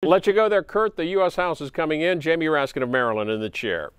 Let you go there, Kurt. The U.S. House is coming in. Jamie Raskin of Maryland in the chair.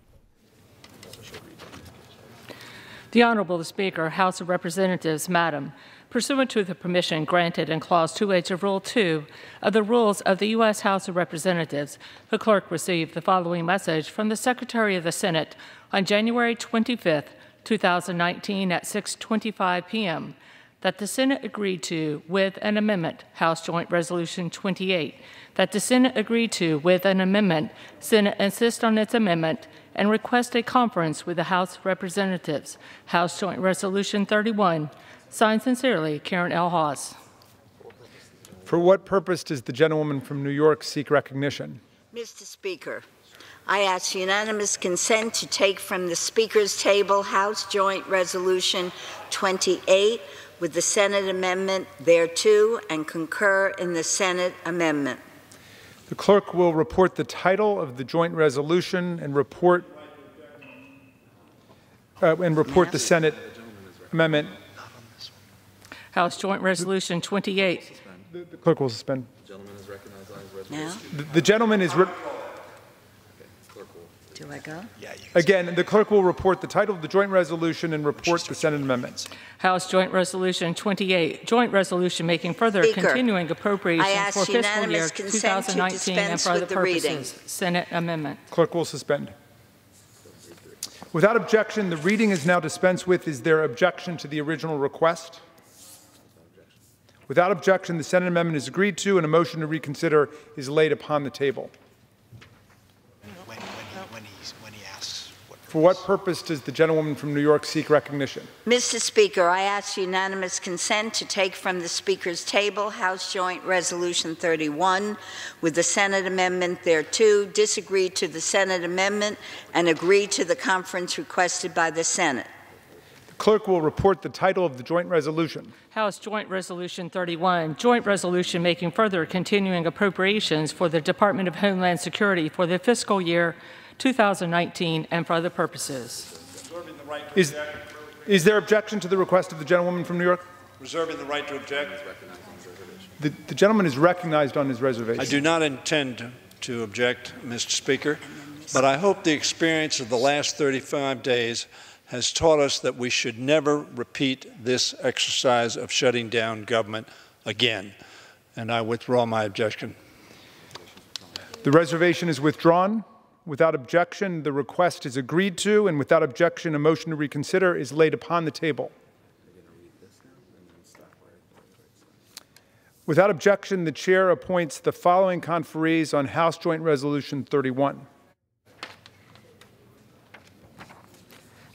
The Honorable Speaker, House of Representatives, Madam, pursuant to the permission granted in Clause 2H of Rule 2 of the Rules of the U.S. House of Representatives, the clerk received the following message from the Secretary of the Senate on January 25, 2019 at 6:25 p.m. that the Senate agreed to with an amendment, House Joint Resolution 28, that the Senate agreed to with an amendment, Senate insist on its amendment, and request a conference with the House of Representatives, House Joint Resolution 31. Signed sincerely, Karen L. Haas. For what purpose does the gentlewoman from New York seek recognition? Mr. Speaker, I ask unanimous consent to take from the Speaker's table House Joint Resolution 28 with the Senate amendment thereto and concur in the Senate amendment. The clerk will report the title of the joint resolution and report the Senate amendment. House Joint Resolution 28. The clerk will suspend. The gentleman is recognized on his resolution. Now? The gentleman is... Do I go? Yeah, Again, the clerk will report the title of the joint resolution and report the Senate amendments. House Joint Resolution 28, joint resolution making further Speaker, continuing appropriations for fiscal year consent 2019 and for other purposes. Senate amendment. Clerk will suspend. Without objection, the reading is now dispensed with. Is there objection to the original request? Without objection, the Senate amendment is agreed to and a motion to reconsider is laid upon the table. when he asks For what purpose does the gentlewoman from New York seek recognition? Mr. Speaker, I ask unanimous consent to take from the Speaker's table House Joint Resolution 31 with the Senate amendment thereto, disagree to the Senate amendment, and agree to the conference requested by the Senate. The clerk will report the title of the joint resolution. House Joint Resolution 31, joint resolution making further continuing appropriations for the Department of Homeland Security for the fiscal year 2019 and for other purposes. Is there objection to the request of the gentlewoman from New York? Reserving the right to object. The gentleman is recognized on his reservation. I do not intend to object, Mr. Speaker, but I hope the experience of the last 35 days has taught us that we should never repeat this exercise of shutting down government again. And I withdraw my objection. The reservation is withdrawn. Without objection, the request is agreed to, and without objection, a motion to reconsider is laid upon the table. Without objection, the chair appoints the following conferees on House Joint Resolution 31.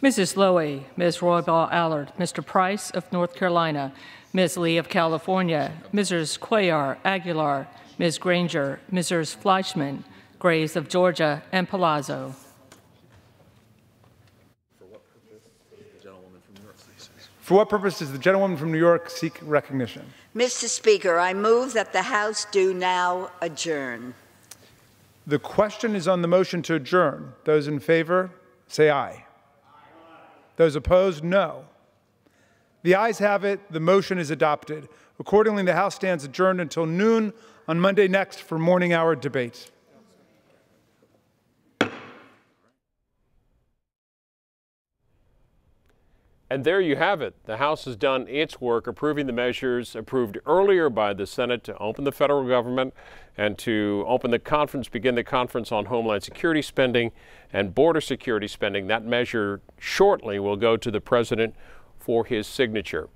Mrs. Lowy, Ms. Roybal Allard, Mr. Price of North Carolina, Ms. Lee of California, Mrs. Cuellar Aguilar, Ms. Granger, Mrs. Fleischman, Graves of Georgia, and Palazzo. For what purpose does the gentlewoman from New York seek recognition? Mr. Speaker, I move that the House do now adjourn. The question is on the motion to adjourn. Those in favor, say aye. Those opposed, no. The ayes have it. The motion is adopted. Accordingly, the House stands adjourned until noon on Monday next for morning hour debate. And there you have it. The House has done its work approving the measures approved earlier by the Senate to open the federal government and to open the conference, begin the conference on Homeland Security spending and border security spending. That measure shortly will go to the president for his signature.